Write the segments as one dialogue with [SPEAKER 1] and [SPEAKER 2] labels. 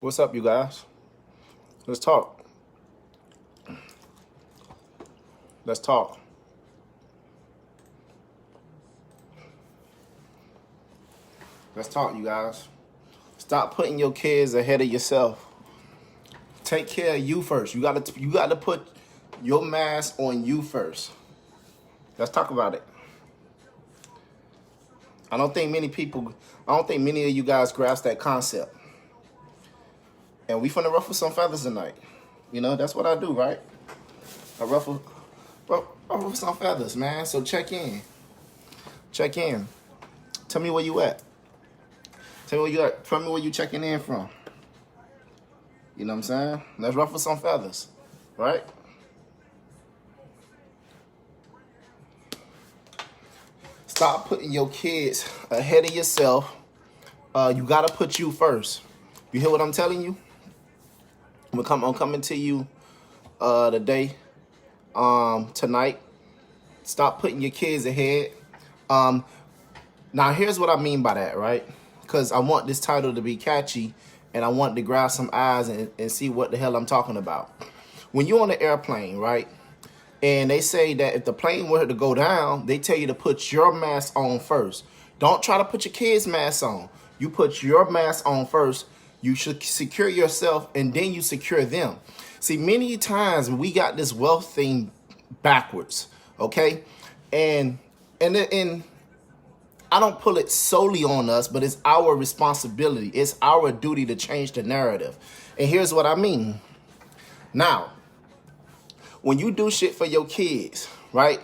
[SPEAKER 1] What's up, you guys? Let's talk. Let's talk. Let's talk, you guys. Stop putting your kids ahead of yourself. Take care of you first. You gotta put your mask on you first. Let's talk about it. I don't think many of you guys grasp that concept. And we finna ruffle some feathers tonight. You know, that's what I do, right? I ruffle some feathers, man. So check in. Check in. Tell me where you at. Tell me where you at. Tell me where you checking in from. You know what I'm saying? Let's ruffle some feathers, right? Stop putting your kids ahead of yourself. You gotta put you first. You hear what I'm telling you? I'm coming to you today, tonight. Stop putting your kids ahead. Now here's what I mean by that, right? Because I want this title to be catchy and I want to grab some eyes and see what the hell I'm talking about. When you're on the airplane, right? And they say that if the plane were to go down, they tell you to put your mask on first. Don't try to put your kids' mask on. You put your mask on first. You should secure yourself and then you secure them. See, many times we got this wealth thing backwards, okay? And I don't pull it solely on us, but it's our responsibility. It's our duty to change the narrative. And here's what I mean. Now, when you do shit for your kids, right?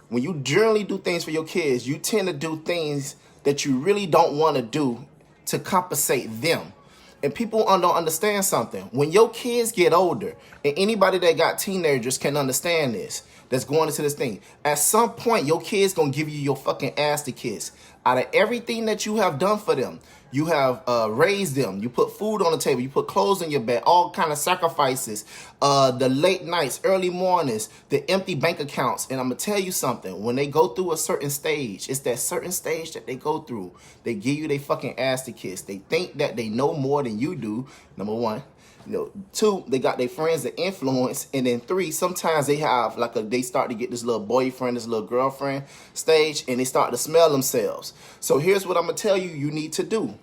[SPEAKER 1] When you generally do things for your kids, you tend to do things that you really don't want to do to compensate them. And people don't understand something. When your kids get older, and anybody that got teenagers can understand this, that's going into this thing. At some point, your kids gonna give you your fucking ass to kiss. Out of everything that you have done for them, you have raised them. You put food on the table. You put clothes on your bed. All kind of sacrifices. The late nights, early mornings, the empty bank accounts. And I'm gonna tell you something. When they go through a certain stage, it's that certain stage that they go through. They give you their fucking ass to kiss. They think that they know more than you do. Number one. You know, two, they got their friends that influence, and then three, sometimes they have they start to get this little boyfriend, this little girlfriend stage, and they start to smell themselves. So here's what I'm gonna tell you need to do.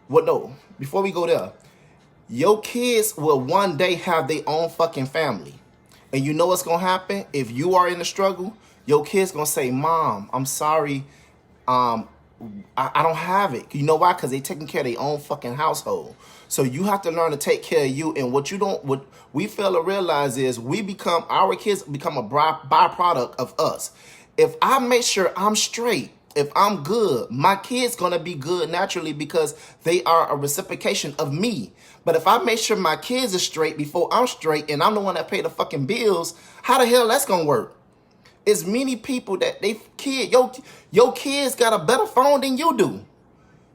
[SPEAKER 1] Well, no, before we go there, your kids will one day have their own fucking family, and you know what's gonna happen if you are in the struggle. Your kids gonna say, "Mom, I'm sorry, I don't have it." You know why? Because they taking care of their own fucking household. So you have to learn to take care of you. And what we fail to realize is our kids become a byproduct of us. If I make sure I'm straight, if I'm good, my kids gonna be good naturally because they are a reciprocation of me. But if I make sure my kids are straight before I'm straight and I'm the one that pay the fucking bills, how the hell that's gonna work? It's many people that your kids got a better phone than you do.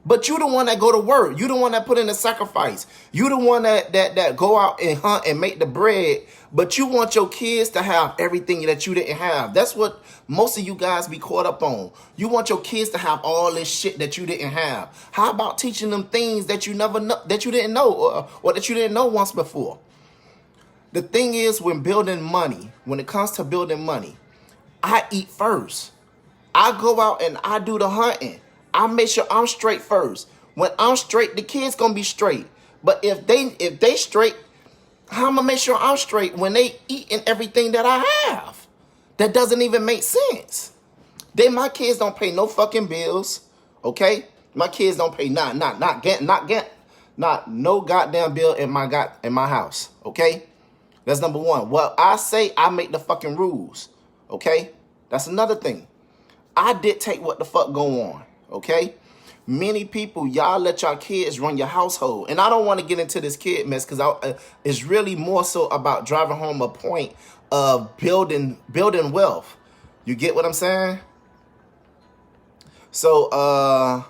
[SPEAKER 1] But you the one that go to work. You the one that put in the sacrifice. You the one that go out and hunt and make the bread. But you want your kids to have everything that you didn't have. That's what most of you guys be caught up on. You want your kids to have all this shit that you didn't have. How about teaching them things that you never know, that you didn't know, or that you didn't know once before? The thing is, when it comes to building money, I eat first. I go out and I do the hunting. I make sure I'm straight first. When I'm straight, the kids gonna be straight. But if they straight, how am I gonna make sure I'm straight when they eating everything that I have? That doesn't even make sense. My kids don't pay no fucking bills. Okay? My kids don't pay not no goddamn bill in my house. Okay? That's number one. What I say, I make the fucking rules. Okay? That's another thing. I dictate what the fuck go on. Okay? Many people, y'all let y'all kids run your household. And I don't want to get into this kid mess because it's really more so about driving home a point of building wealth. You get what I'm saying? So, all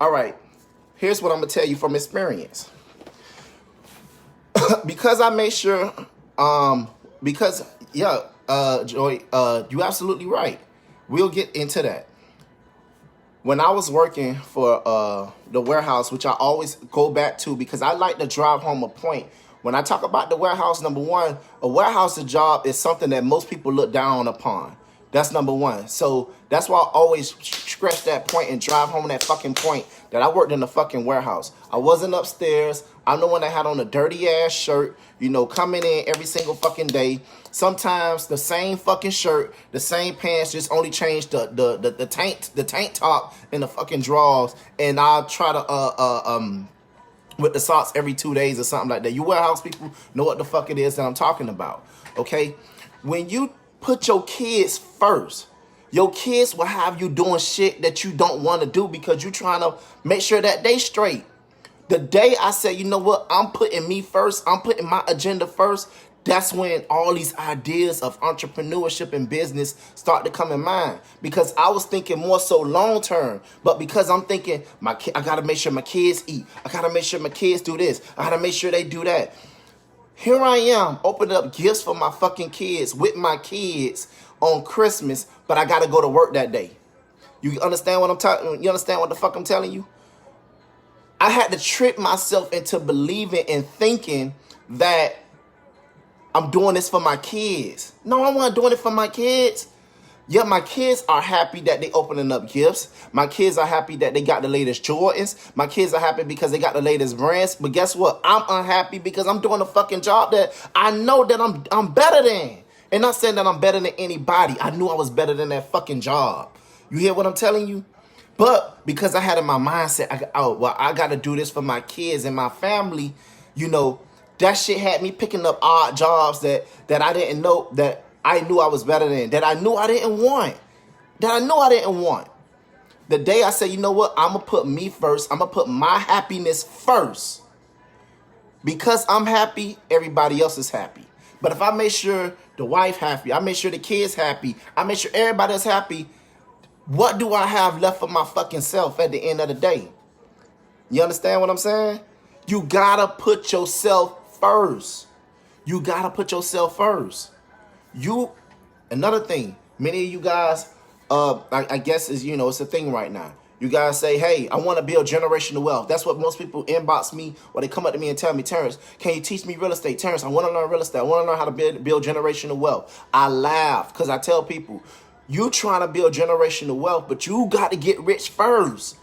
[SPEAKER 1] right. Here's what I'm going to tell you from experience. Because I made sure, Joy, you're absolutely right. We'll get into that. when I was working for the warehouse, which I always go back to because I like to drive home a point. When I talk about the warehouse, number one, a warehouse job is something that most people look down upon. That's number one. So that's why I always stress that point and drive home that fucking point that I worked in the fucking warehouse. I wasn't upstairs. I'm the one that had on a dirty ass shirt, you know, coming in every single fucking day. Sometimes the same fucking shirt, the same pants, just only changed the tank top and the fucking drawers. And I'll try to with the socks every 2 days or something like that. You warehouse people know what the fuck it is that I'm talking about. Okay? When you put your kids first, your kids will have you doing shit that you don't want to do because you're trying to make sure that they straight. The day I said, you know what, I'm putting me first, I'm putting my agenda first, that's when all these ideas of entrepreneurship and business start to come in mind. Because I was thinking more so long term, but because I'm thinking, I gotta make sure my kids eat, I gotta make sure my kids do this, I gotta make sure they do that. Here I am, opening up gifts for my fucking kids with my kids on Christmas, but I gotta go to work that day. You understand what I'm talking? You understand what the fuck I'm telling you? I had to trick myself into believing and thinking that I'm doing this for my kids. No, I wasn't doing it for my kids. Yeah, my kids are happy that they opening up gifts. My kids are happy that they got the latest Jordans. My kids are happy because they got the latest brands. But guess what? I'm unhappy because I'm doing a fucking job that I know that I'm better than. And not saying that I'm better than anybody. I knew I was better than that fucking job. You hear what I'm telling you? But because I had in my mindset, I got to do this for my kids and my family, you know, that shit had me picking up odd jobs that I didn't know, that I knew I was better than, that I knew I didn't want, The day I said, you know what, I'm going to put me first. I'm going to put my happiness first. Because I'm happy, everybody else is happy. But if I make sure the wife happy, I make sure the kids happy, I make sure everybody is happy, what do I have left for my fucking self at the end of the day? You understand what I'm saying? You gotta put yourself first. You gotta put yourself first. Another thing, many of you guys, I guess is, you know, it's a thing right now. You guys say, hey, I want to build generational wealth. That's what most people inbox me or they come up to me and tell me, Terrence, can you teach me real estate? Terrence, I want to learn real estate. I want to learn how to build generational wealth. I laugh because I tell people, you trying to build generational wealth, but you got to get rich first.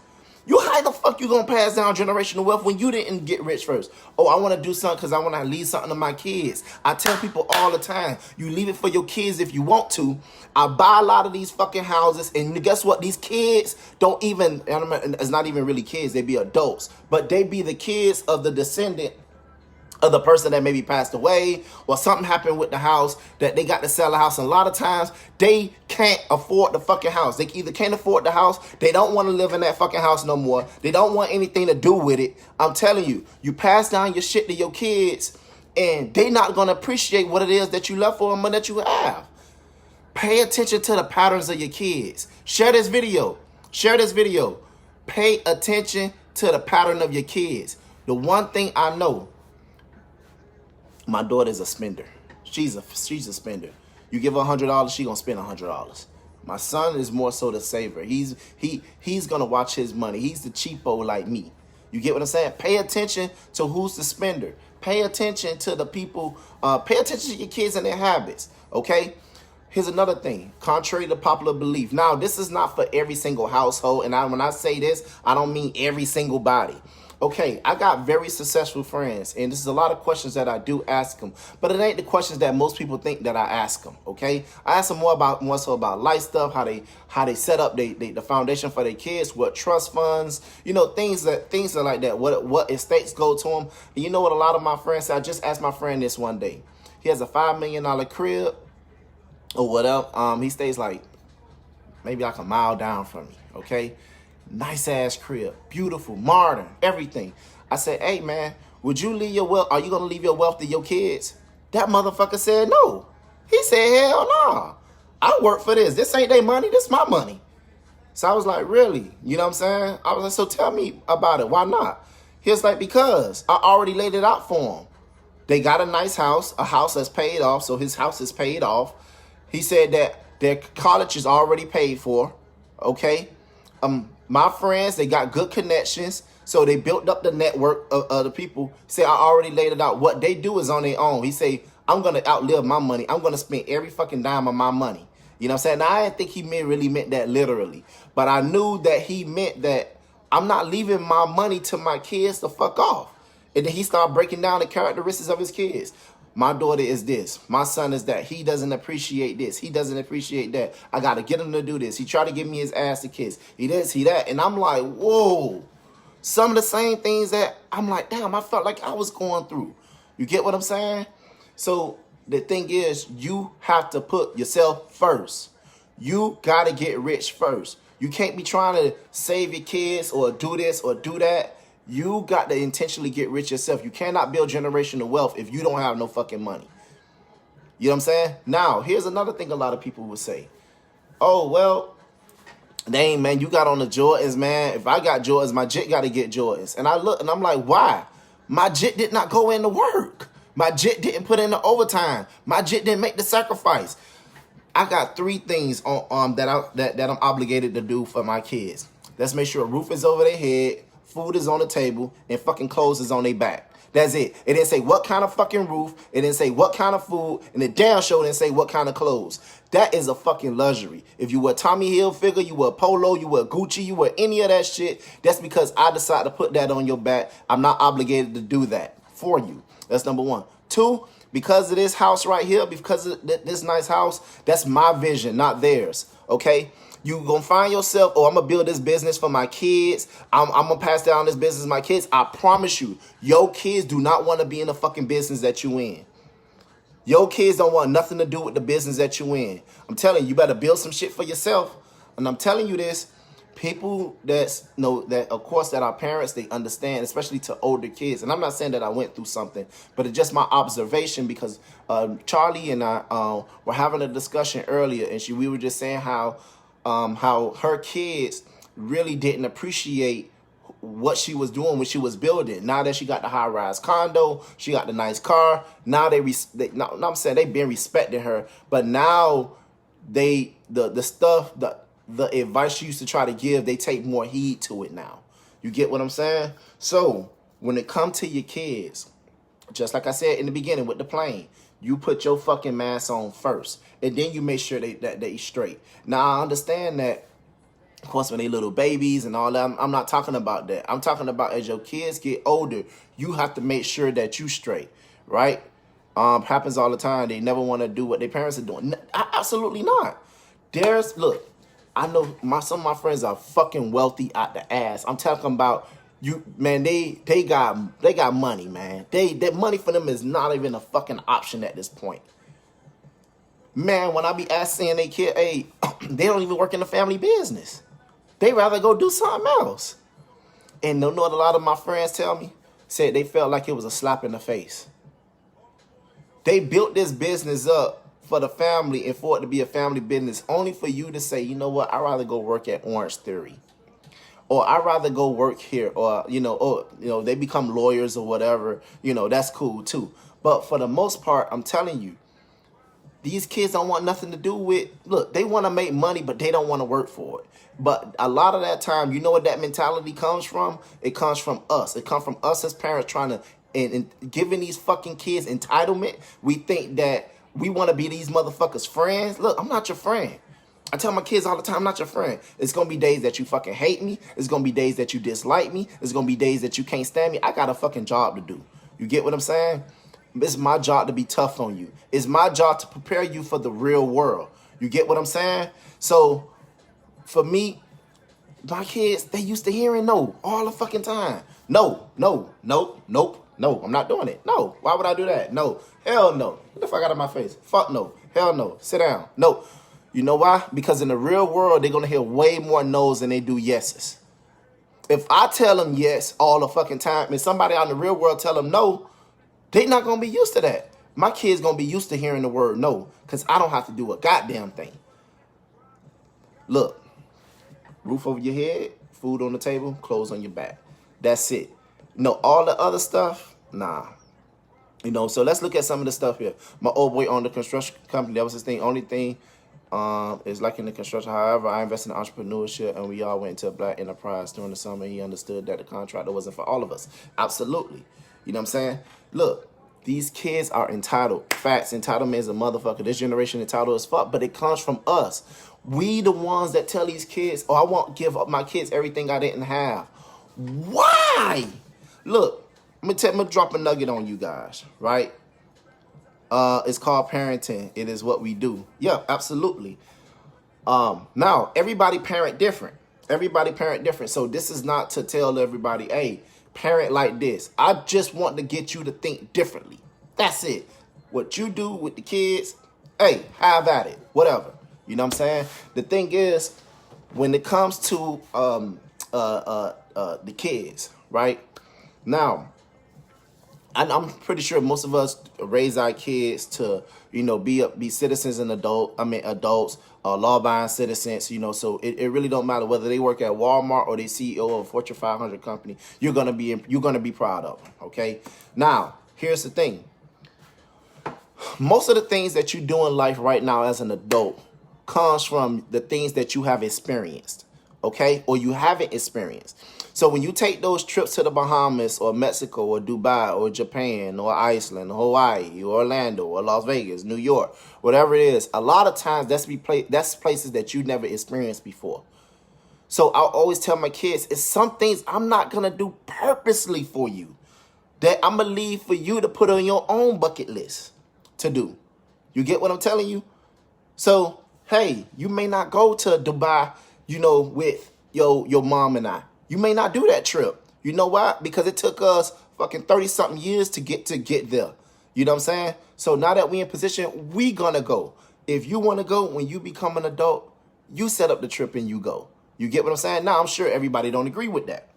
[SPEAKER 1] How the fuck you gonna pass down generational wealth when you didn't get rich first? Oh, I want to do something because I want to leave something to my kids. I tell people all the time, you leave it for your kids if you want to. I buy a lot of these fucking houses, and guess what? These kids don't even, it's not even really kids, they be adults, but they be the kids of the descendant of the person that maybe passed away or something happened with the house that they got to sell the house. And a lot of times they can't afford the fucking house. They either can't afford the house, they don't want to live in that fucking house no more. They don't want anything to do with it. I'm telling you, you pass down your shit to your kids and they not going to appreciate what it is that you left for them and that you have. Pay attention to the patterns of your kids. Share this video. Pay attention to the pattern of your kids. The one thing I know, my daughter's a spender. She's a spender. You give her $100, she gonna spend $100. My son is more so the saver. He's gonna watch his money. He's the cheapo like me. You get what I'm saying? Pay attention to who's the spender. Pay attention to the people. Pay attention to your kids and their habits. Okay. Here's another thing, contrary to popular belief. Now, this is not for every single household, and when I say this, I don't mean every single body. Okay, I got very successful friends, and this is a lot of questions that I do ask them, but it ain't the questions that most people think that I ask them. Okay, I ask them more so about life stuff, how they set up the foundation for their kids, what trust funds, you know, things are like that. What estates go to them. And you know what? A lot of my friends say. I just asked my friend this one day. He has a $5 million crib or whatever. He stays like maybe like a mile down from me. Okay. Nice ass crib, beautiful, modern, everything. I said, hey man, would you leave your wealth? Are you gonna leave your wealth to your kids? That motherfucker said no. He said, hell no. I work for this. This ain't their money. This my money. So I was like, really? You know what I'm saying? I was like, so tell me about it. Why not? He was like, because I already laid it out for him. They got a nice house, a house that's paid off. So his house is paid off. He said that their college is already paid for. Okay. My friends, they got good connections. So they built up the network of the people. Say, I already laid it out. What they do is on their own. He say, I'm going to outlive my money. I'm going to spend every fucking dime of my money. You know what I'm saying? Now, I didn't think he really meant that literally. But I knew that he meant that I'm not leaving my money to my kids to fuck off. And then he started breaking down the characteristics of his kids. My daughter is this. My son is that. He doesn't appreciate this. He doesn't appreciate that. I got to get him to do this. He tried to give me his ass to kiss. He this, he that. And I'm like, whoa. Some of the same things that I'm like, damn, I felt like I was going through. You get what I'm saying? So the thing is, you have to put yourself first. You got to get rich first. You can't be trying to save your kids or do this or do that. You got to intentionally get rich yourself. You cannot build generational wealth if you don't have no fucking money. You know what I'm saying? Now, here's another thing a lot of people would say. Oh, well, dang, man, you got on the Jordans, man. If I got Jordans, my jit got to get Jordans. And I look and I'm like, why? My jit did not go into work. My jit didn't put in the overtime. My jit didn't make the sacrifice. I got 3 things on that I'm obligated to do for my kids. Let's make sure a roof is over their head, food is on the table, and fucking clothes is on their back. That's it. It didn't say what kind of fucking roof. It didn't say what kind of food. And the damn show didn't say what kind of clothes. That is a fucking luxury. If you wear Tommy Hilfiger, you wear Polo, you wear Gucci, you wear any of that shit, that's because I decided to put that on your back. I'm not obligated to do that for you. That's number 1. 2, because of this house right here, because of this nice house, that's my vision, not theirs. Okay? You gonna find yourself, oh, I'm gonna build this business for my kids. I'm gonna pass down this business to my kids. I promise you, your kids do not want to be in the fucking business that you in. Your kids don't want nothing to do with the business that you in. I'm telling you, you better build some shit for yourself. And I'm telling you this, people that know that, of course, that our parents, they understand, especially to older kids. And I'm not saying that I went through something, but it's just my observation because Charlie and I were having a discussion earlier, and we were just saying how her kids really didn't appreciate what she was doing when she was building. Now that she got the high-rise condo, she got the nice car. Now I'm saying they've been respecting her, but now the stuff, the advice she used to try to give, they take more heed to it now. You get what I'm saying? So when it comes to your kids, just like I said in the beginning with the plane, you put your fucking mask on first, and then you make sure that they straight. Now I understand that, of course, when they little babies and all that, I'm not talking about that. I'm talking about as your kids get older, you have to make sure that you straight, right? Happens all the time. They never want to do what their parents are doing. Absolutely not. Look, I know some of my friends are fucking wealthy out the ass. I'm talking about you, man. They got money, man. That money for them is not even a fucking option at this point. Man, when I be asking they kid, hey, they don't even work in the family business. They rather go do something else. And you know what a lot of my friends tell me? Said they felt like it was a slap in the face. They built this business up for the family and for it to be a family business, only for you to say, you know what, I'd rather go work at Orange Theory. Or I'd rather go work here. Or, they become lawyers or whatever. That's cool too. But for the most part, I'm telling you, these kids don't want nothing to do with, look, they want to make money, but they don't want to work for it. But a lot of that time, you know what that mentality comes from? It comes from us. It comes from us as parents trying to, and giving these fucking kids entitlement. We think that we want to be these motherfuckers' friends. Look, I'm not your friend. I tell my kids all the time, I'm not your friend. It's going to be days that you fucking hate me. It's going to be days that you dislike me. It's going to be days that you can't stand me. I got a fucking job to do. You get what I'm saying? It's my job to be tough on you. It's my job to prepare you for the real world. You get what I'm saying? So, for me, my kids, they used to hearing no all the fucking time. No, nope, no, I'm not doing it. No, why would I do that? No, hell no. What the fuck out of my face? Fuck no, hell no, sit down. No, you know why? Because in the real world, they're going to hear way more no's than they do yeses. If I tell them yes all the fucking time and somebody out in the real world tell them no, they not going to be used to that. My kids going to be used to hearing the word no because I don't have to do a goddamn thing. Look, roof over your head, food on the table, clothes on your back. That's it. All the other stuff, nah. So let's look at some of the stuff here. My old boy owned a construction company. That was his thing. Only thing Is like in the construction. However, I invested in entrepreneurship, and we all went into a black enterprise during the summer. He understood that the contractor wasn't for all of us. Absolutely. You know what I'm saying? Look, these kids are entitled. Facts. Entitlement is a motherfucker. This generation entitled as fuck, but it comes from us. We the ones that tell these kids, oh, I won't give up my kids everything I didn't have. Why? Look, I'm gonna drop a nugget on you guys, right? It's called parenting. It is what we do. Yeah, absolutely. Now, everybody parent different. Everybody parent different. So this is not to tell everybody, hey, parent like this. I just want to get you to think differently. That's it. What you do with the kids, hey, have at it. Whatever. You know what I'm saying? The thing is, when it comes to the kids, right? Now, I'm pretty sure most of us raise our kids to, you know, be citizens and adults, law-abiding citizens, you know, so it really don't matter whether they work at Walmart or they CEO of a Fortune 500 company. You're gonna be proud of them, okay? Now, here's the thing. Most of the things that you do in life right now as an adult comes from the things that you have experienced, okay? Or you haven't experienced. So when you take those trips to the Bahamas or Mexico or Dubai or Japan or Iceland, or Hawaii or Orlando or Las Vegas, New York, whatever it is, a lot of times that's places that you never experienced before. So I always tell my kids, it's some things I'm not going to do purposely for you, that I'm going to leave for you to put on your own bucket list to do. You get what I'm telling you? So, hey, you may not go to Dubai, you know, with your mom and I. You may not do that trip. You know why? Because it took us fucking 30-something years to get there. You know what I'm saying? So now that we in position, we gonna go. If you want to go when you become an adult, you set up the trip and you go. You get what I'm saying? Now, I'm sure everybody don't agree with that.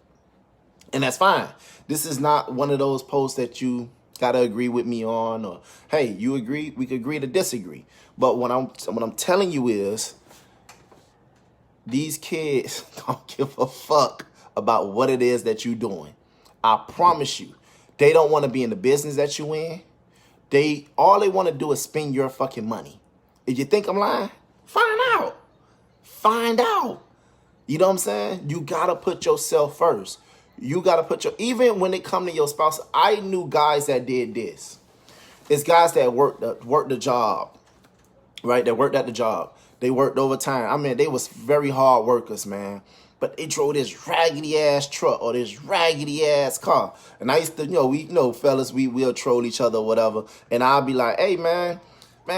[SPEAKER 1] And that's fine. This is not one of those posts that you gotta agree with me on, or hey, you agree, we could agree to disagree. But what I'm telling you is, these kids don't give a fuck about what it is that you're doing. I promise you, they don't want to be in the business that you in. All they want to do is spend your fucking money. If you think I'm lying, find out. Find out. You know what I'm saying? You gotta put yourself first. You gotta even when it come to your spouse. I knew guys that did this. It's guys that worked the job, right? That worked at the job. They worked overtime. I mean, they was very hard workers, man. But they drove this raggedy ass truck or this raggedy ass car. And I used to, fellas, we'll troll each other or whatever. And I'll be like, hey, man,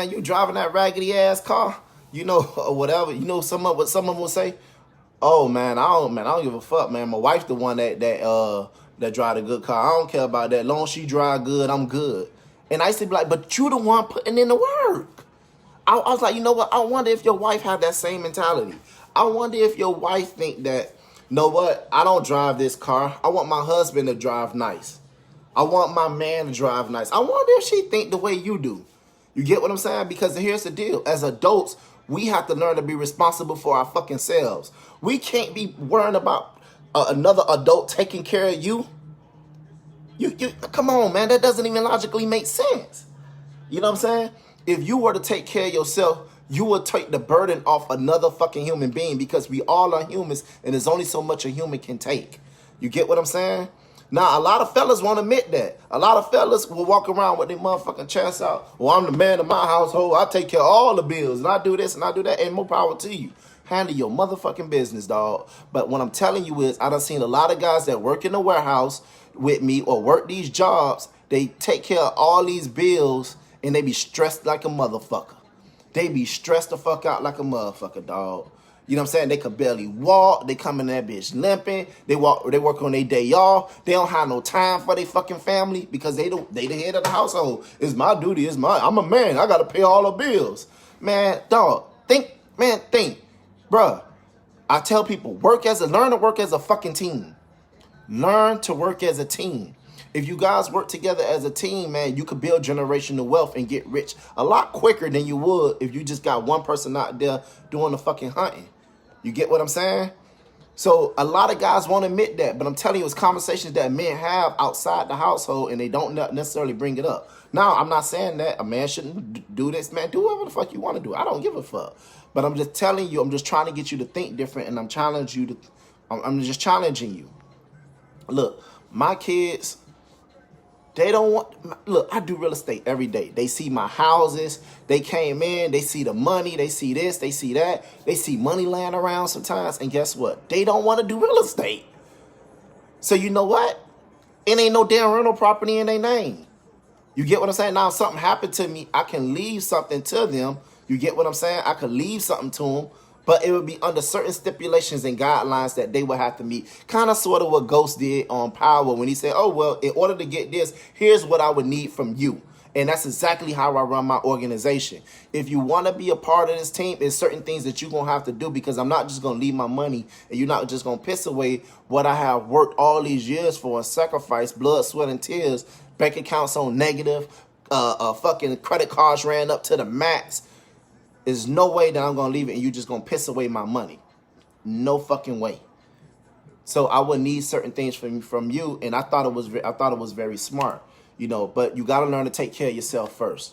[SPEAKER 1] you driving that raggedy ass car? You know, or whatever. You know, what someone will say? Oh, man, I don't give a fuck, man. My wife's the one that drive a good car. I don't care about that. Long as she drive good, I'm good. And I used to be like, but you the one putting in the work. I was like, you know what? I wonder if your wife have that same mentality. I wonder if your wife think that, you know what? I don't drive this car. I want my husband to drive nice. I want my man to drive nice. I wonder if she think the way you do. You get what I'm saying? Because here's the deal. As adults, we have to learn to be responsible for our fucking selves. We can't be worrying about another adult taking care of you. You come on, man. That doesn't even logically make sense. You know what I'm saying? If you were to take care of yourself, you will take the burden off another fucking human being, because we all are humans and there's only so much a human can take. You get what I'm saying? Now, a lot of fellas won't admit that. A lot of fellas will walk around with their motherfucking chest out. Well, I'm the man of my household. I take care of all the bills, and I do this and I do that, and more power to you. Handle your motherfucking business, dog. But what I'm telling you is, I done seen a lot of guys that work in the warehouse with me or work these jobs. They take care of all these bills and they be stressed like a motherfucker. They be stressed the fuck out like a motherfucker, dog. You know what I'm saying? They could barely walk. They come in that bitch limping. They work on their day off. They don't have no time for their fucking family because they the head of the household. It's my duty. I'm a man. I got to pay all the bills. Man, dog, think. Bruh, I tell people, learn to work as a fucking team. Learn to work as a team. If you guys work together as a team, man, you could build generational wealth and get rich a lot quicker than you would if you just got one person out there doing the fucking hunting. You get what I'm saying? So a lot of guys won't admit that, but I'm telling you, it's conversations that men have outside the household, and they don't necessarily bring it up. Now, I'm not saying that a man shouldn't do this, man. Do whatever the fuck you want to do. I don't give a fuck. But I'm just telling you, I'm just trying to get you to think different, and I'm just challenging you. Look, my kids, they don't want, look, I do real estate every day. They see my houses. They came in. They see the money. They see this. They see that. They see money laying around sometimes. And guess what? They don't want to do real estate. So you know what? It ain't no damn rental property in their name. You get what I'm saying? Now, if something happened to me, I can leave something to them. You get what I'm saying? I could leave something to them. But it would be under certain stipulations and guidelines that they would have to meet. Kind of sort of what Ghost did on Power when he said, oh, well, in order to get this, here's what I would need from you. And that's exactly how I run my organization. If you want to be a part of this team, there's certain things that you're going to have to do, because I'm not just going to leave my money and you're not just going to piss away what I have worked all these years for and sacrificed, blood, sweat, and tears, bank accounts on negative, fucking credit cards ran up to the max. There's no way that I'm going to leave it and you just going to piss away my money. No fucking way. So I would need certain things from you, and I thought it was very smart, you know, but you got to learn to take care of yourself first.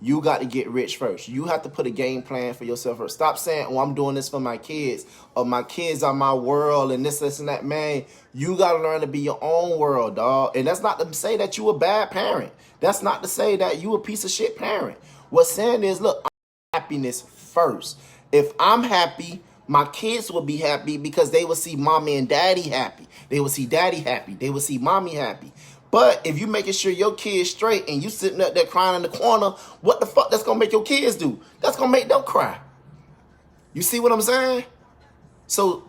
[SPEAKER 1] You got to get rich first. You have to put a game plan for yourself first. Stop saying, oh, I'm doing this for my kids, or my kids are my world, and this, and that. Man, you got to learn to be your own world, dog. And that's not to say that you a bad parent. That's not to say that you a piece of shit parent. What's saying is, look, happiness first. If I'm happy, my kids will be happy, because they will see mommy and daddy happy. They will see daddy happy. They will see mommy happy. But if you making sure your kids straight and you sitting up there crying in the corner, what the fuck that's gonna make your kids do? That's gonna make them cry. You see what I'm saying? So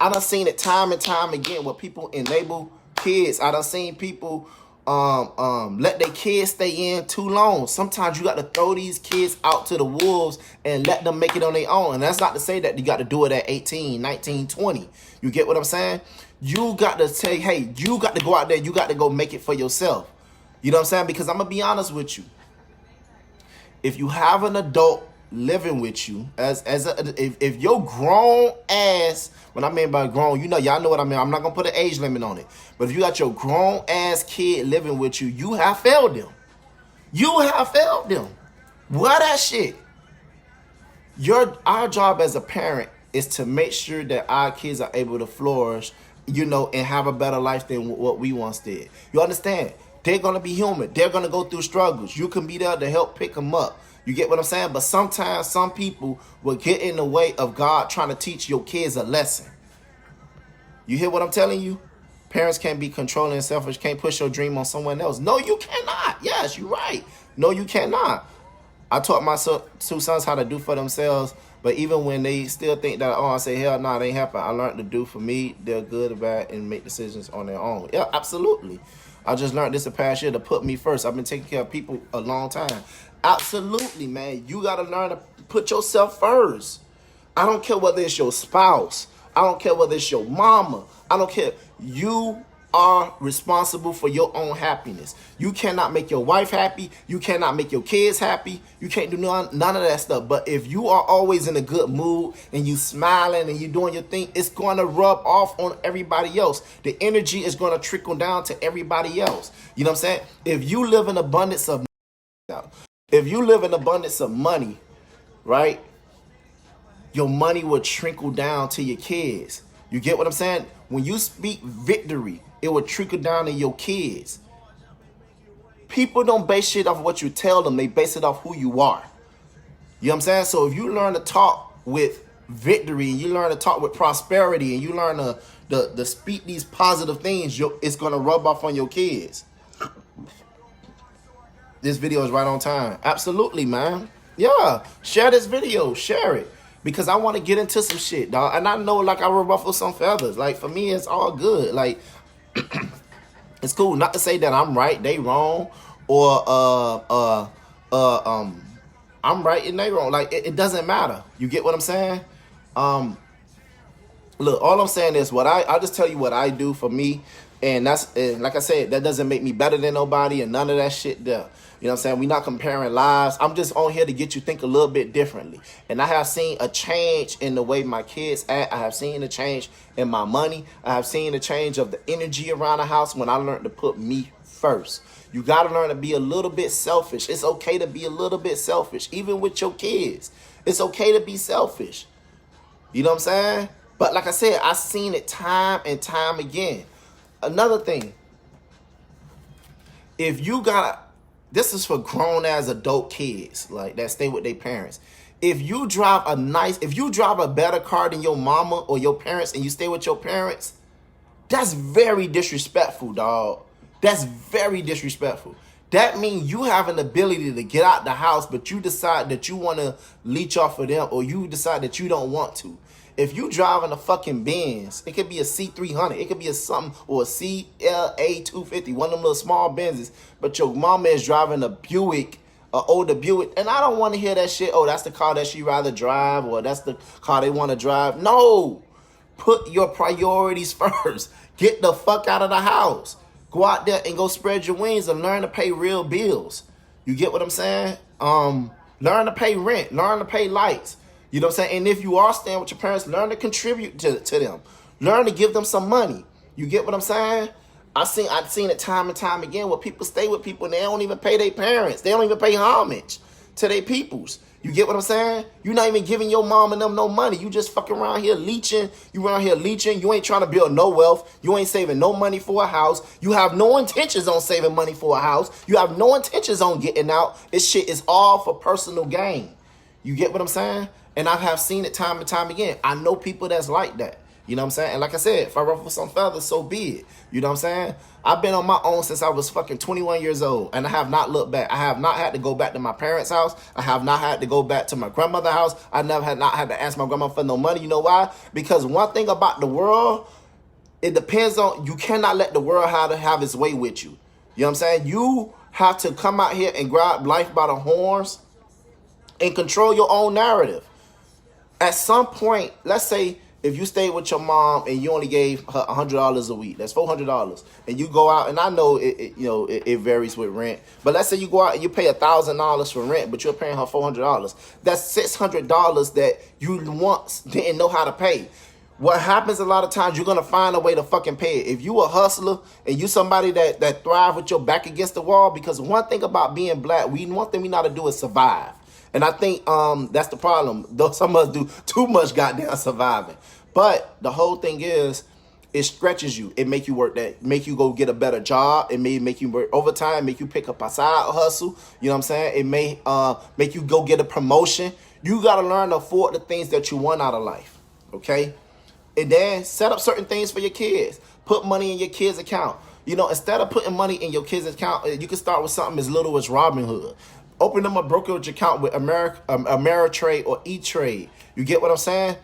[SPEAKER 1] I done seen it time and time again where people enable kids. I done seen people let their kids stay in too long. Sometimes you got to throw these kids out to the wolves and let them make it on their own. And that's not to say that you got to do it at 18, 19, 20. You get what I'm saying? You got to say, hey, you got to go out there. You got to go make it for yourself. You know what I'm saying? Because I'm going to be honest with you. If you have an adult living with you, if your grown ass, when I mean by grown, you know, y'all know what I mean. I'm not going to put an age limit on it. But if you got your grown ass kid living with you, you have failed them. You have failed them. What that shit? Our job as a parent is to make sure that our kids are able to flourish, you know, and have a better life than what we once did. You understand? They're going to be human. They're going to go through struggles. You can be there to help pick them up. You get what I'm saying? But sometimes some people will get in the way of God trying to teach your kids a lesson. You hear what I'm telling you? Parents can't be controlling and selfish, can't push your dream on someone else. No, you cannot. Yes, you're right. No, you cannot. I taught my two sons how to do for themselves, but even when they still think that, oh, I say, hell no, they ain't happen. I learned to do for me, they're good or bad, and make decisions on their own. Yeah, absolutely. I just learned this the past year to put me first. I've been taking care of people a long time. Absolutely, man. You got to learn to put yourself first. I don't care whether it's your spouse. I don't care whether it's your mama. I don't care. You are responsible for your own happiness. You cannot make your wife happy. You cannot make your kids happy. You can't do none of that stuff. But if you are always in a good mood and you smiling and you doing your thing, it's going to rub off on everybody else. The energy is going to trickle down to everybody else. You know what I'm saying? If you live in abundance of money, right? Your money will trickle down to your kids. You get what I'm saying? When you speak victory, it will trickle down to your kids. People don't base shit off what you tell them. They base it off who you are. You know what I'm saying? So if you learn to talk with victory, and you learn to talk with prosperity, and you learn to speak these positive things, it's going to rub off on your kids. This video is right on time. Absolutely, man. Yeah. Share this video. Share it. Because I want to get into some shit, dog. And I know, like, I will ruffle some feathers. Like, for me, it's all good. Like, it's cool. Not to say that I'm right, they wrong. Or, I'm right and they wrong. Like, it doesn't matter. You get what I'm saying? Look, all I'm saying is I'll just tell you what I do for me, and like I said, that doesn't make me better than nobody and none of that shit there. You know what I'm saying? We're not comparing lives. I'm just on here to get you think a little bit differently. And I have seen a change in the way my kids act. I have seen a change in my money. I have seen a change of the energy around the house when I learned to put me first. You got to learn to be a little bit selfish. It's okay to be a little bit selfish, even with your kids. It's okay to be selfish. You know what I'm saying? But like I said, I've seen it time and time again. Another thing, if you got, this is for grown as adult kids, like that stay with their parents. If you drive a better car than your mama or your parents and you stay with your parents, that's very disrespectful, dog. That's very disrespectful. That means you have an ability to get out the house, but you decide that you want to leech off of them, or you decide that you don't want to. If you driving a fucking Benz, it could be a C300, it could be a something, or a CLA 250, one of them little small Benzes, but your mama is driving a Buick, an older Buick, and I don't want to hear that shit. Oh, that's the car that she rather drive, or that's the car they want to drive. No, put your priorities first. Get the fuck out of the house. Go out there and go spread your wings and learn to pay real bills. You get what I'm saying? Learn to pay rent. Learn to pay lights. You know what I'm saying? And if you are staying with your parents, learn to contribute to them. Learn to give them some money. You get what I'm saying? I've seen it time and time again where people stay with people and they don't even pay their parents. They don't even pay homage to their peoples. You get what I'm saying? You're not even giving your mom and them no money. You just fucking around here leeching. You around here leeching. You ain't trying to build no wealth. You ain't saving no money for a house. You have no intentions on saving money for a house. You have no intentions on getting out. This shit is all for personal gain. You get what I'm saying? And I have seen it time and time again. I know people that's like that. You know what I'm saying? And like I said, if I ruffle some feathers, so be it. You know what I'm saying? I've been on my own since I was fucking 21 years old, and I have not looked back. I have not had to go back to my parents' house. I have not had to go back to my grandmother's house. I never had not had to ask my grandma for no money. You know why? Because one thing about the world, it depends on, you cannot let the world have its way with you. You know what I'm saying? You have to come out here and grab life by the horns and control your own narrative. At some point, let's say if you stayed with your mom and you only gave her $100 a week, that's $400, and you go out, and I know it varies with rent, but let's say you go out and you pay $1,000 for rent, but you're paying her $400. That's $600 that you once didn't know how to pay. What happens a lot of times, you're gonna find a way to fucking pay it. If you a hustler and you somebody that thrive with your back against the wall, because one thing about being black, one thing we know how to do is survive. And I think that's the problem. Though some of us do too much goddamn surviving. But the whole thing is, it stretches you. It make you work make you go get a better job. It may make you work overtime, make you pick up a side hustle. You know what I'm saying? It may make you go get a promotion. You got to learn to afford the things that you want out of life. Okay? And then set up certain things for your kids. Put money in your kids' account. You know, instead of putting money in your kids' account, you can start with something as little as Robinhood. Open them a brokerage account with Ameritrade or E-Trade. You get what I'm saying?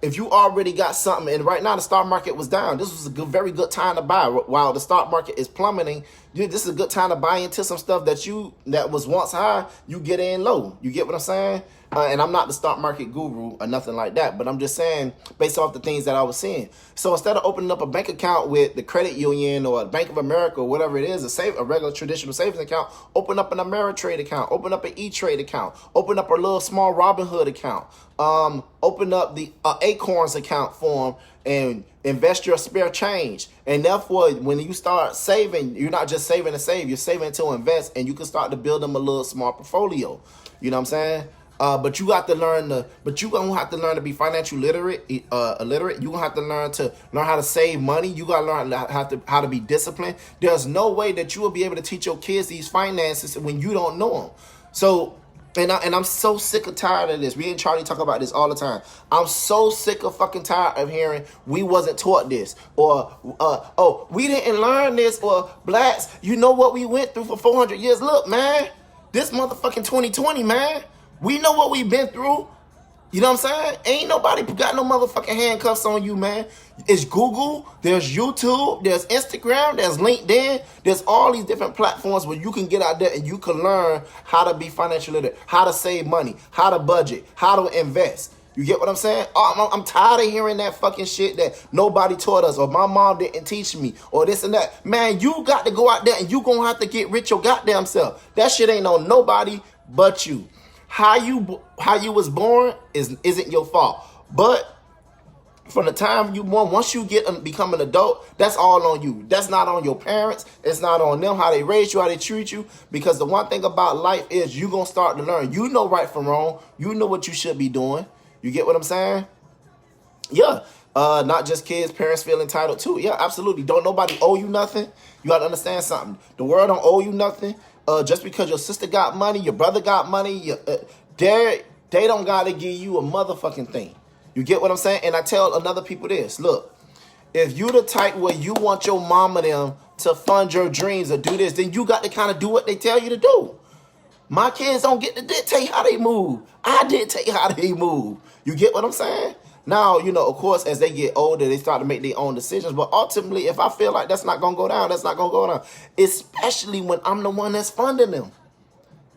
[SPEAKER 1] If you already got something, and right now the stock market was down, this was a very good time to buy. While the stock market is plummeting, this is a good time to buy into some stuff that was once high. You get in low. You get what I'm saying? And I'm not the stock market guru or nothing like that, but I'm just saying based off the things that I was seeing. So instead of opening up a bank account with the credit union or Bank of America or whatever it is, a regular traditional savings account, open up an Ameritrade account, open up an E-Trade account, open up a little small Robinhood account, open up the Acorns account for them and invest your spare change. And therefore, when you start saving, you're not just saving to save, you're saving to invest, and you can start to build them a little small portfolio. You know what I'm saying? But you got to learn but you gonna have to learn to be financially illiterate. You gonna have to learn how to save money. You gotta learn how to be disciplined. There's no way that you will be able to teach your kids these finances when you don't know them. So, and I'm so sick and tired of this. Me and Charlie talk about this all the time. I'm so sick of fucking tired of hearing we wasn't taught this, or we didn't learn this, or blacks, you know what we went through for 400 years. Look, man, this motherfucking 2020, man. We know what we've been through. You know what I'm saying? Ain't nobody got no motherfucking handcuffs on you, man. It's Google, there's YouTube, there's Instagram, there's LinkedIn. There's all these different platforms where you can get out there and you can learn how to be financially literate, how to save money, how to budget, how to invest. You get what I'm saying? Oh, I'm tired of hearing that fucking shit that nobody taught us, or my mom didn't teach me, or this and that. Man, you got to go out there and you gonna have to get rich your goddamn self. That shit ain't on nobody but you. How you was born isn't your fault. But from the time you born, once you become an adult, that's all on you. That's not on your parents. It's not on them, how they raise you, how they treat you. Because the one thing about life is you gonna start to learn. You know right from wrong. You know what you should be doing. You get what I'm saying? Yeah. Not just kids, parents feel entitled too. Yeah, absolutely. Don't nobody owe you nothing. You gotta understand something. The world don't owe you nothing. Just because your sister got money, your brother got money, they don't gotta give you a motherfucking thing. You get what I'm saying? And I tell other people this. Look, if you the type where you want your mama them to fund your dreams or do this, then you got to kind of do what they tell you to do. My kids don't get to dictate how they move. I dictate how they move. You get what I'm saying? Now, of course, as they get older, they start to make their own decisions. But ultimately, if I feel like that's not going to go down, that's not going to go down. Especially when I'm the one that's funding them.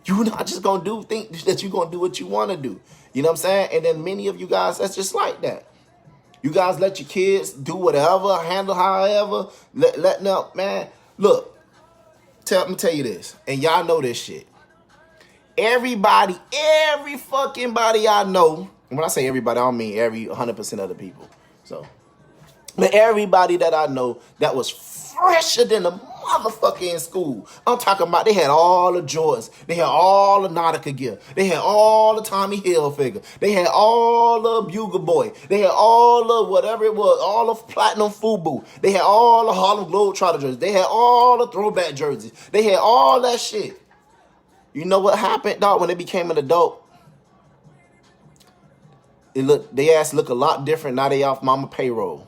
[SPEAKER 1] You're not just going to think that you're going to do what you want to do. You know what I'm saying? And then many of you guys, that's just like that. You guys let your kids do whatever, handle however. Let them, man. Look, let me tell you this. And y'all know this shit. Every fucking body I know. And when I say everybody, I don't mean every 100% of the people. So, but everybody that I know that was fresher than a motherfucker in school. I'm talking about they had all the Jordans. They had all the Nautica gear. They had all the Tommy Hilfiger. They had all the Bugle Boy. They had all the whatever it was, all the Platinum Fubu. They had all the Harlem Globetrotter jerseys. They had all the throwback jerseys. They had all that shit. You know what happened, dog, when they became an adult? They ass look a lot different now. They off mama payroll.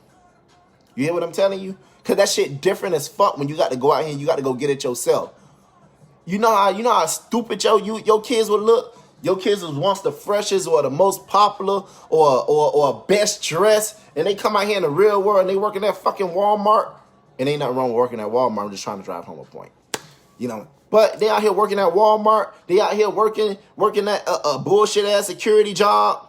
[SPEAKER 1] You hear what I'm telling you? Cause that shit different as fuck when you got to go out here and you got to go get it yourself. You know how stupid your kids would look? Your kids was once the freshest or the most popular or best dressed, and they come out here in the real world and they working at fucking Walmart. And ain't nothing wrong with working at Walmart. I'm just trying to drive home a point. But they out here working at Walmart. They out here working at a bullshit ass security job.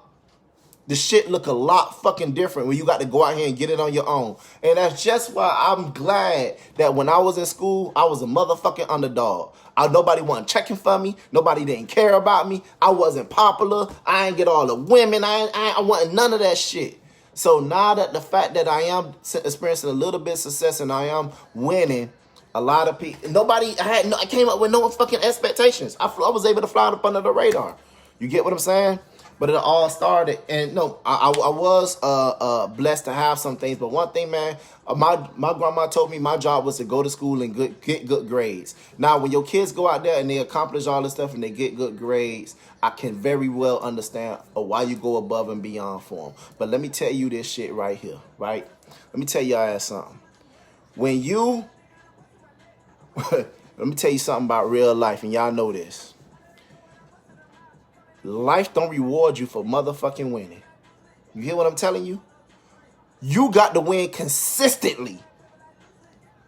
[SPEAKER 1] The shit look a lot fucking different when you got to go out here and get it on your own. And that's just why I'm glad that when I was in school, I was a motherfucking underdog. Nobody wasn't checking for me. Nobody didn't care about me. I wasn't popular. I ain't get all the women. I wasn't none of that shit. So now that the fact that I am experiencing a little bit of success and I am winning, a lot of people, I came up with no fucking expectations. I was able to fly up under the radar. You get what I'm saying? But it all started, and no, I was blessed to have some things. But one thing, man, my grandma told me my job was to go to school and get good grades. Now, when your kids go out there and they accomplish all this stuff and they get good grades, I can very well understand why you go above and beyond for them. But let me tell you this shit right here, right? Let me tell y'all something. When you, let me tell you something about real life, and y'all know this. Life don't reward you for motherfucking winning. You hear what I'm telling you? You got to win consistently.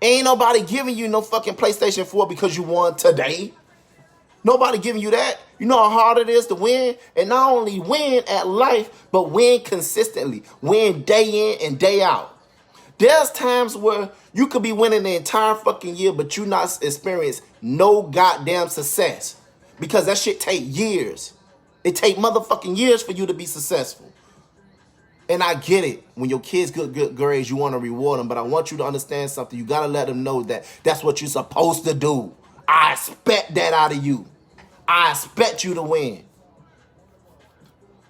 [SPEAKER 1] Ain't nobody giving you no fucking PlayStation 4 because you won today. Nobody giving you that. You know how hard it is to win? And not only win at life, but win consistently. Win day in and day out. There's times where you could be winning the entire fucking year, but you not experience no goddamn success. Because that shit take years. It take motherfucking years for you to be successful. And I get it. When your kids get good grades, you want to reward them. But I want you to understand something. You got to let them know that that's what you're supposed to do. I expect that out of you. I expect you to win.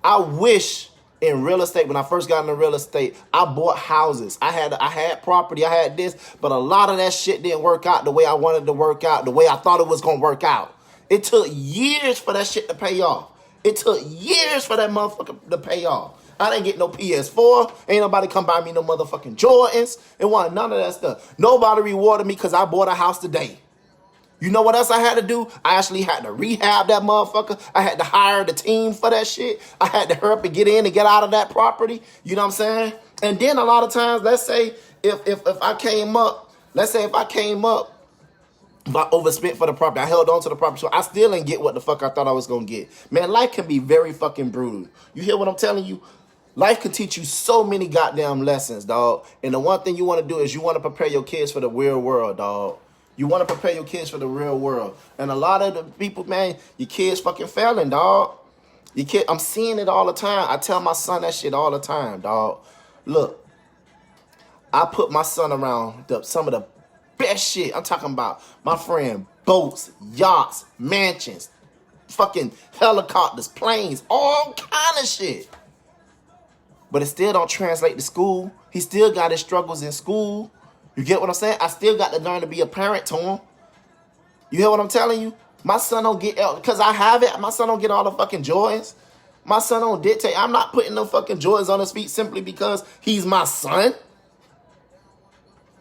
[SPEAKER 1] I wish in real estate, when I first got into real estate, I bought houses. I had property. I had this. But a lot of that shit didn't work out the way I wanted to work out, the way I thought it was going to work out. It took years for that shit to pay off. It took years for that motherfucker to pay off. I didn't get no PS4. Ain't nobody come buy me no motherfucking Jordans. It wasn't none of that stuff. Nobody rewarded me because I bought a house today. You know what else I had to do? I actually had to rehab that motherfucker. I had to hire the team for that shit. I had to hurry up and get in and get out of that property. You know what I'm saying? And then a lot of times, let's say if I came up If I overspent for the property, I held on to the property, so I still didn't get what the fuck I thought I was gonna get. Man, life can be very fucking brutal. You hear what I'm telling you? Life can teach you so many goddamn lessons, dog. And the one thing you want to do is you want to prepare your kids for the real world, dog. You want to prepare your kids for the real world. And a lot of the people, man, your kids fucking failing, dog. Your kid, I'm seeing it all the time. I tell my son that shit all the time, dog. Look, I put my son around some of the best shit. I'm talking about my friend, boats, yachts, mansions, fucking helicopters, planes, all kind of shit. But it still don't translate to school. He still got his struggles in school. You get what I'm saying? I still got to learn to be a parent to him. You hear what I'm telling you? My son don't get, because I have it, my son don't get all the fucking joys. My son don't dictate. I'm not putting no fucking joys on his feet simply because he's my son.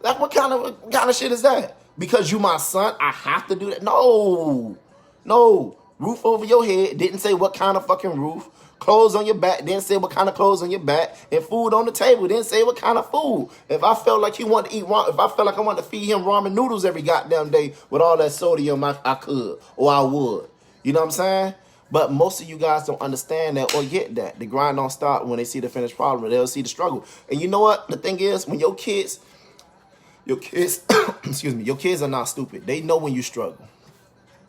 [SPEAKER 1] Like, what kind of shit is that? Because you my son, I have to do that? No. Roof over your head, didn't say what kind of fucking roof. Clothes on your back, didn't say what kind of clothes on your back. And food on the table, didn't say what kind of food. If I felt like he wanted to eat ramen, if I felt like I wanted to feed him ramen noodles every goddamn day with all that sodium, I could, or I would. You know what I'm saying? But most of you guys don't understand that or get that. The grind don't start when they see the finished problem. They'll see the struggle. And you know what? The thing is, when your kids, excuse me, your kids are not stupid. They know when you struggle.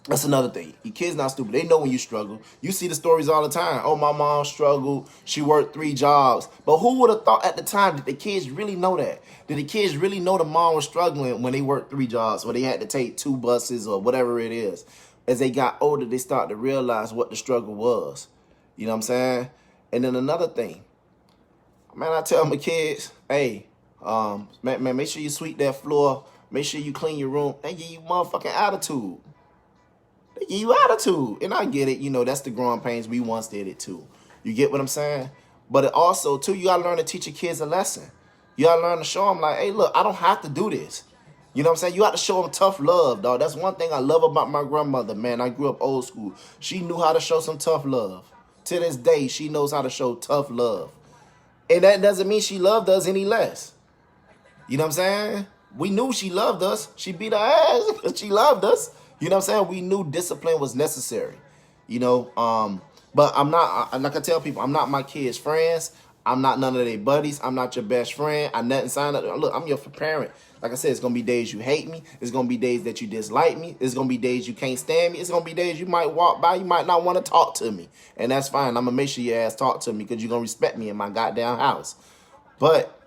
[SPEAKER 1] That's another thing. Your kids not stupid. They know when you struggle. You see the stories all the time. Oh, my mom struggled. She worked 3 jobs. But who would have thought at the time that the kids really know that? Did the kids really know the mom was struggling when they worked 3 jobs, or they had to take 2 buses or whatever it is? As they got older, they start to realize what the struggle was. You know what I'm saying? And then another thing. Man, I tell my kids, hey, man, make sure you sweep that floor. Make sure you clean your room. They give you motherfucking attitude. They give you attitude. And I get it. You know, that's the growing pains. We once did it too. You get what I'm saying? But it also, too, you got to learn to teach your kids a lesson. You got to learn to show them, like, hey, look, I don't have to do this. You know what I'm saying? You got to show them tough love, dog. That's one thing I love about my grandmother, man. I grew up old school. She knew how to show some tough love. To this day, she knows how to show tough love. And that doesn't mean she loved us any less. You know what I'm saying? We knew she loved us. She beat our ass because she loved us. You know what I'm saying? We knew discipline was necessary. You know, but I'm not, like I tell people, I'm not my kids' friends. I'm not none of their buddies. I'm not your best friend. I nothing signed up. Look, I'm your parent. Like I said, it's going to be days you hate me. It's going to be days that you dislike me. It's going to be days you can't stand me. It's going to be days you might walk by. You might not want to talk to me. And that's fine. I'm going to make sure your ass talk to me because you're going to respect me in my goddamn house. But,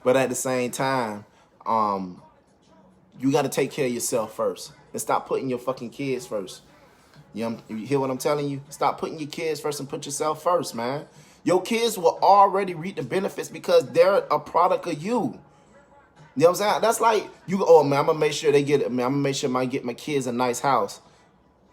[SPEAKER 1] but at the same time, you got to take care of yourself first. And stop putting your fucking kids first. You hear what I'm telling you? Stop putting your kids first and put yourself first, man. Your kids will already reap the benefits because they're a product of you. You know what I'm saying? That's like, oh man, I'm going to make sure they get it. Man, I'm going to make sure I get my kids a nice house.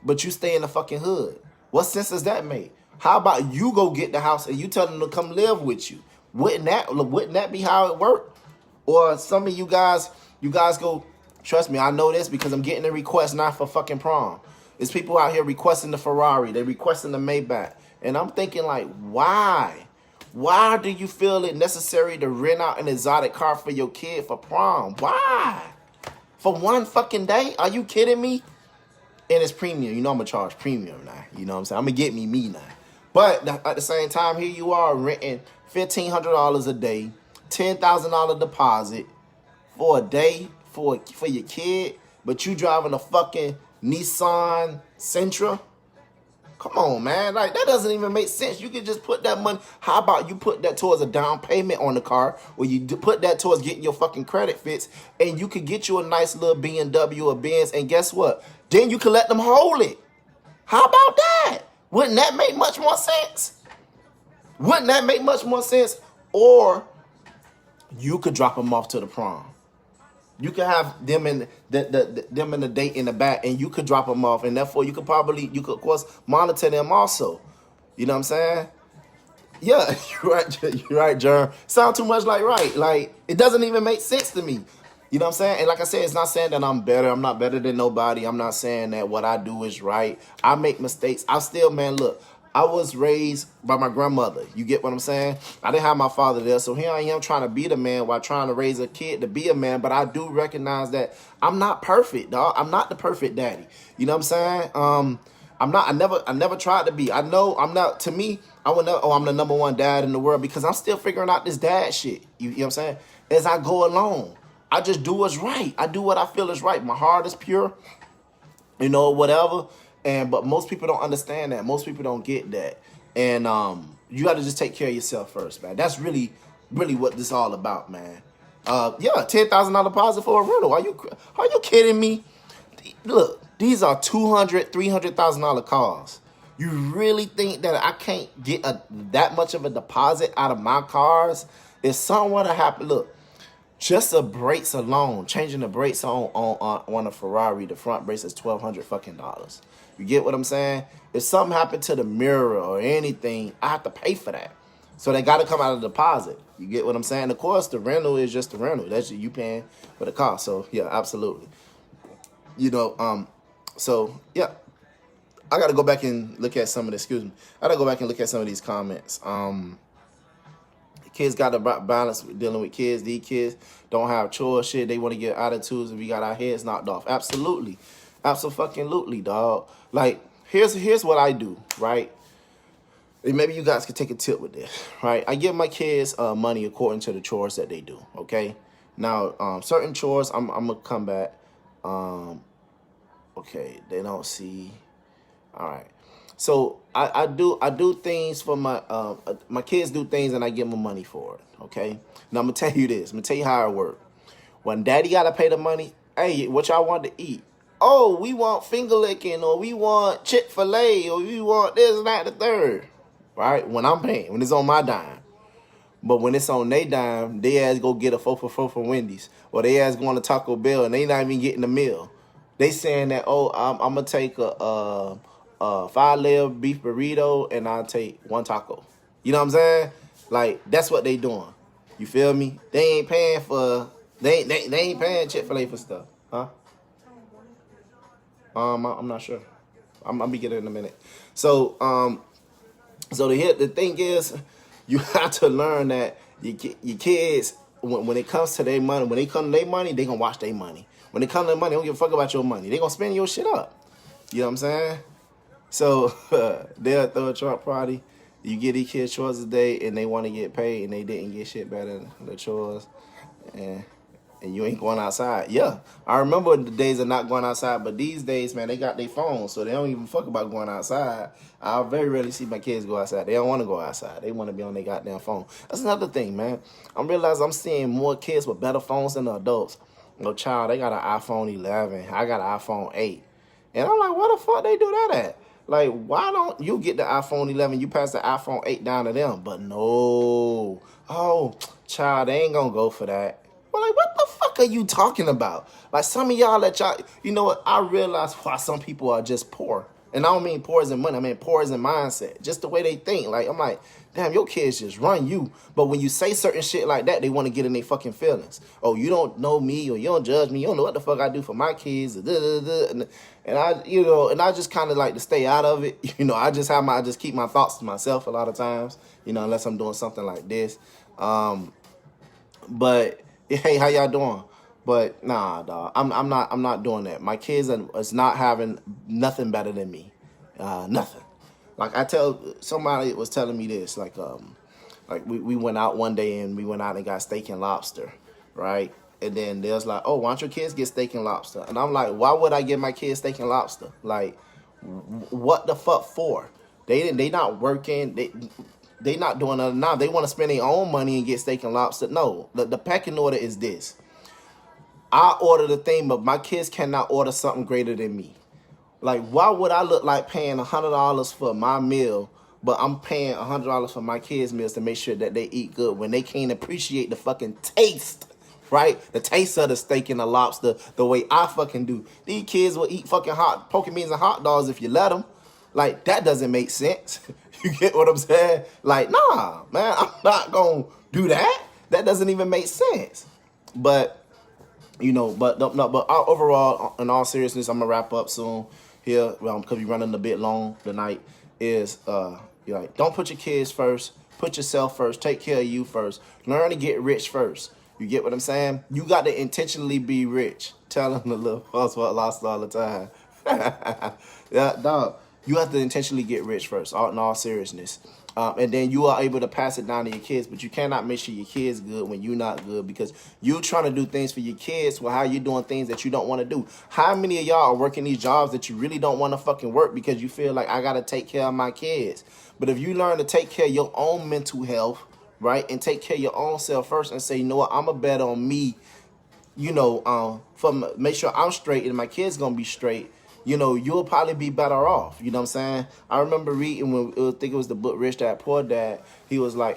[SPEAKER 1] But you stay in the fucking hood. What sense does that make? How about you go get the house and you tell them to come live with you? Wouldn't that be how it worked? Or some of you guys go, trust me, I know this because I'm getting a request not for fucking prom. There's people out here requesting the Ferrari. They're requesting the Maybach. And I'm thinking like, why? Why do you feel it necessary to rent out an exotic car for your kid for prom? Why? For one fucking day? Are you kidding me? And it's premium. You know I'm going to charge premium now. You know what I'm saying? I'm going to get me now. But at the same time, here you are renting $1,500 a day, $10,000 deposit for a day for your kid, but you driving a fucking Nissan Sentra? Come on, man. Like, that doesn't even make sense. You could just put that money. How about you put that towards a down payment on the car, or you put that towards getting your fucking credit fixed, and you could get you a nice little BMW or Benz, and guess what? Then you can let them hold it. How about that? Wouldn't that make much more sense? Wouldn't that make much more sense? Or you could drop them off to the prom. You could have them in the date in the back, and you could drop them off, and therefore you could of course monitor them also. You know what I'm saying? Yeah, you're right, Jerm. Sound too much like right. Like, it doesn't even make sense to me. You know what I'm saying? And like I said, it's not saying that I'm better. I'm not better than nobody. I'm not saying that what I do is right. I make mistakes. I still, man, look, I was raised by my grandmother. You get what I'm saying? I didn't have my father there. So here I am trying to be the man while trying to raise a kid to be a man. But I do recognize that I'm not perfect, dog. I'm not the perfect daddy. You know what I'm saying? I'm not, I never tried to be. I know I'm not, to me, I would never, oh, I'm the number one dad in the world because I'm still figuring out this dad shit. You know what I'm saying? As I go along, I just do what's right. I do what I feel is right. My heart is pure, you know, whatever. But most people don't understand that. Most people don't get that. And you got to just take care of yourself first, man. That's really, really what this is all about, man. Yeah, $10,000 deposit for a rental. Are you kidding me? Look, these are $200,000, $300,000 cars. You really think that I can't get that much of a deposit out of my cars? If something were to happen, look, just the brakes alone, changing the brakes on a Ferrari, the front brakes is $1,200 fucking dollars. You get what I'm saying? If something happened to the mirror or anything, I have to pay for that. So they got to come out of the deposit. You get what I'm saying? Of course, the rental is just the rental. That's you paying for the car. So yeah, absolutely. You know, so yeah, I got to go back and look at some of the. Excuse me. I got to go back and look at some of these comments. Kids got to balance with dealing with kids. These kids don't have chores. Shit, they want to get attitudes, and we got our heads knocked off. Absolutely, absolutely, dog. Like here's what I do, right? And maybe you guys could take a tip with this, right? I give my kids money according to the chores that they do. Okay. Now, certain chores, I'm gonna come back. Okay, they don't see. All right. So I do things for my kids do things and I give them money for it. Okay. Now I'm gonna tell you this. I'm gonna tell you how it works. When daddy gotta pay the money, hey, what y'all want to eat? Oh, we want finger licking, or we want Chick-fil-A, or we want this and that, the third. Right? When I'm paying, when it's on my dime. But when it's on their dime, they ass go get a 4 for 4 from Wendy's, or they ass going to Taco Bell and they not even getting the meal. They saying that, oh, I'm gonna take a 5-layer beef burrito and I'll take 1 taco. You know what I'm saying? Like that's what they doing. You feel me? They ain't paying for they ain't paying Chick-fil-A for stuff, huh? I'm not sure. I'll be getting it in a minute. So the thing is, you have to learn that your kids, when it comes to their money, when they come to their money, they gonna watch their money. When they come to their money, they don't give a fuck about your money. They gonna spend your shit up. You know what I'm saying? So they'll throw a truck party. You get these kids chores a day, and they want to get paid, and they didn't get shit better than the chores, and you ain't going outside. Yeah, I remember the days of not going outside, but these days, man, they got their phones, so they don't even fuck about going outside. I very rarely see my kids go outside. They don't want to go outside. They want to be on their goddamn phone. That's another thing, man. I'm realizing I'm seeing more kids with better phones than the adults. No child, they got an iPhone 11. I got an iPhone 8. And I'm like, where the fuck they do that at? Like, why don't you get the iPhone 11, you pass the iPhone 8 down to them? But no. Oh, child, they ain't gonna go for that. Well, like, what the fuck are you talking about? Like, some of y'all that y'all, you know what? I realize why some people are just poor. And I don't mean poor as in money. I mean poor as in mindset. Just the way they think. Like, I'm like, damn, your kids just run you. But when you say certain shit like that, they want to get in their fucking feelings. Oh, you don't know me, or you don't judge me. You don't know what the fuck I do for my kids. And I, you know, and I just kind of like to stay out of it. You know, I just keep my thoughts to myself a lot of times. You know, unless I'm doing something like this. But hey, how y'all doing? But nah, dog, I'm not doing that. My kids is not having nothing better than me, nothing. Like somebody was telling me this, like we went out one day and we went out and got steak and lobster, right? And then they was like, oh, why don't your kids get steak and lobster? And I'm like, why would I give my kids steak and lobster? Like, what the fuck for? They not working. They not doing nothing now. They want to spend their own money and get steak and lobster. No, the pecking order is this. I order the thing, but my kids cannot order something greater than me. Like, why would I look like paying $100 for my meal, but I'm paying $100 for my kids' meals to make sure that they eat good when they can't appreciate the fucking taste, right? The taste of the steak and the lobster the way I fucking do. These kids will eat fucking hot poke beans and hot dogs if you let them. Like, that doesn't make sense. You get what I'm saying? Like, nah, man, I'm not going to do that. That doesn't even make sense. But, you know, but overall, in all seriousness, I'm going to wrap up soon here because we're running a bit long tonight. is you're like, don't put your kids first. Put yourself first. Take care of you first. Learn to get rich first. You get what I'm saying? You got to intentionally be rich. Telling the little folks what lost all the time. Yeah, dog. You have to intentionally get rich first, in all seriousness. And then you are able to pass it down to your kids, but you cannot make sure your kids good when you're not good, because you trying to do things for your kids while how you doing things that you don't want to do. How many of y'all are working these jobs that you really don't want to fucking work because you feel like I got to take care of my kids? But if you learn to take care of your own mental health, right, and take care of your own self first and say, you know what, I'm going to bet on me, you know, make sure I'm straight and my kids going to be straight, you know, you'll probably be better off. You know what I'm saying? I remember reading, I think it was the book Rich Dad Poor Dad. He was like,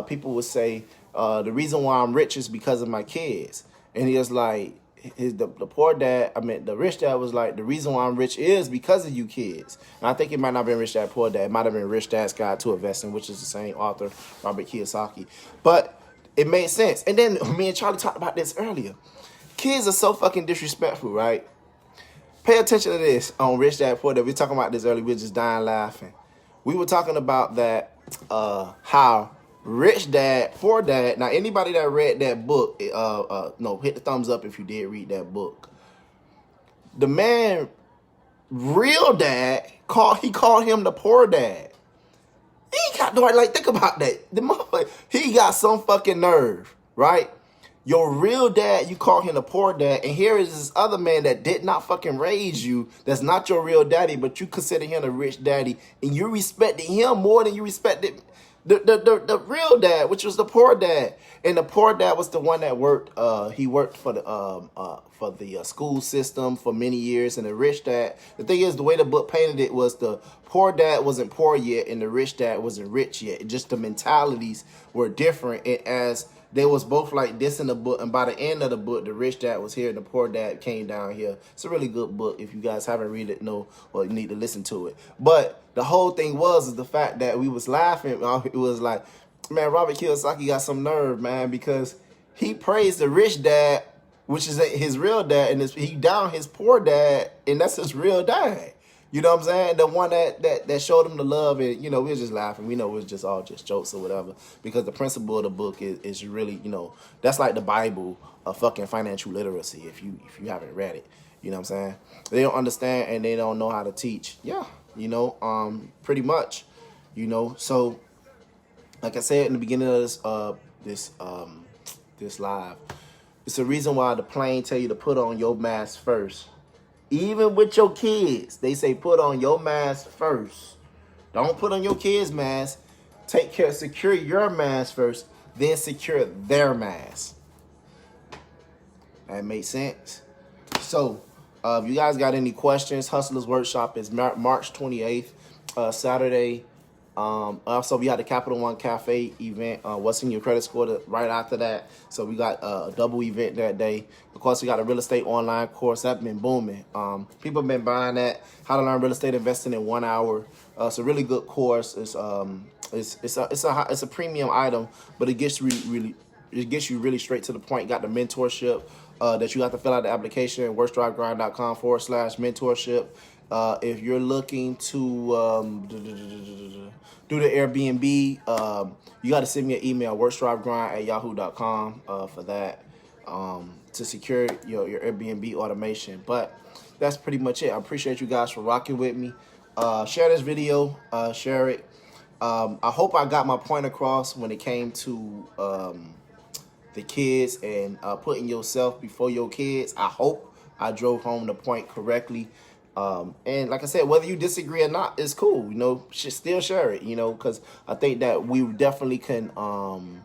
[SPEAKER 1] people would say, the reason why I'm rich is because of my kids. And he was like, the poor dad, the rich dad was like, the reason why I'm rich is because of you kids. And I think it might not have been Rich Dad Poor Dad. It might have been Rich Dad's Guide to Investing, which is the same author, Robert Kiyosaki. But it made sense. And then me and Charlie talked about this earlier. Kids are so fucking disrespectful, right? Pay attention to this on Rich Dad Poor Dad. We were talking about this earlier. We were just dying laughing. We were talking about that, how Rich Dad Poor Dad. Now, anybody that read that book, no, hit the thumbs up if you did read that book. The man, real dad, he called him the poor dad. He got, like, think about that. The motherfucker, he got some fucking nerve, right? Your real dad, you call him the poor dad, and here is this other man that did not fucking raise you, that's not your real daddy, but you consider him a rich daddy, and you respected him more than you respected the real dad, which was the poor dad. And the poor dad was the one that worked. He worked for the school system for many years, and the rich dad. The thing is, the way the book painted it was the poor dad wasn't poor yet, and the rich dad wasn't rich yet. Just the mentalities were different, and as they was both like this in the book, and by the end of the book, the rich dad was here and the poor dad came down here. It's a really good book. If you guys haven't read it, you need to listen to it. But the whole thing is the fact that we was laughing. It was like, man, Robert Kiyosaki got some nerve, man, because he praised the rich dad, which is his real dad, and he down his poor dad, and that's his real dad. You know what I'm saying? The one that showed him the love, and, you know, we were just laughing. We know it was just all just jokes or whatever, because the principle of the book is really, you know, that's like the Bible of fucking financial literacy if you haven't read it. You know what I'm saying? They don't understand and they don't know how to teach. Yeah, you know, pretty much, you know. So, like I said in the beginning of this live, it's the reason why the plane tell you to put on your mask first. Even with your kids, they say put on your mask first. Don't put on your kids' mask. Take care, secure your mask first, then secure their mask. That makes sense. So, if you guys got any questions, Hustlers Workshop is March 28th, Saturday. Also, we had the Capital One Cafe event. What's in your credit score right after that? So we got a double event that day. Of course, we got a real estate online course that's been booming. People have been buying that. How to learn real estate investing in 1 hour. It's a really good course. It's a premium item, but it gets you really straight to the point. Got the mentorship that you have to fill out the application. workstrivegrind.com/mentorship. If you're looking to do the Airbnb, you got to send me an email, workstrivegrind@yahoo.com for that, to secure your Airbnb automation. But that's pretty much it. I appreciate you guys for rocking with me. Share this video. Share it. I hope I got my point across when it came to the kids and putting yourself before your kids. I hope I drove home the point correctly. And like I said, whether you disagree or not, it's cool. You know, still share it, you know, because I think that we definitely can learn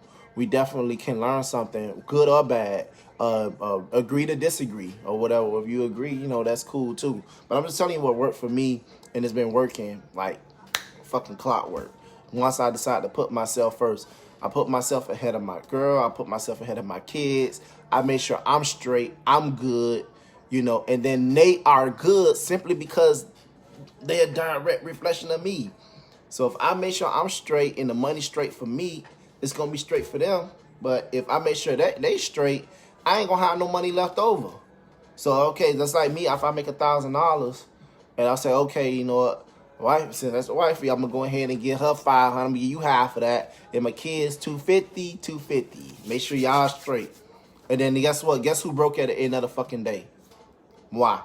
[SPEAKER 1] something, good or bad. Agree to disagree or whatever. If you agree, you know, that's cool too. But I'm just telling you what worked for me, and it's been working like fucking clockwork. Once I decided to put myself first, I put myself ahead of my girl. I put myself ahead of my kids. I made sure I'm straight. I'm good. You know, and then they are good simply because they're a direct reflection of me. So if I make sure I'm straight and the money's straight for me, it's going to be straight for them. But if I make sure that they straight, I ain't going to have no money left over. So, okay, that's like me. If I make $1,000 and I say, okay, you know what, Wife, since that's the wifey, I'm gonna go ahead and get her 500. I'm gonna give you half of that, and my kids 250, 250. Make sure y'all straight. And then guess what? Guess who broke at the end of the fucking day? Why?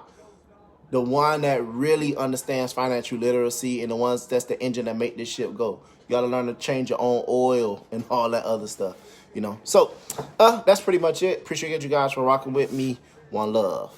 [SPEAKER 1] The one that really understands financial literacy and the ones that's the engine that make this ship go. You gotta learn to change your own oil and all that other stuff, you know. So, that's pretty much it. Appreciate you guys for rocking with me. One love.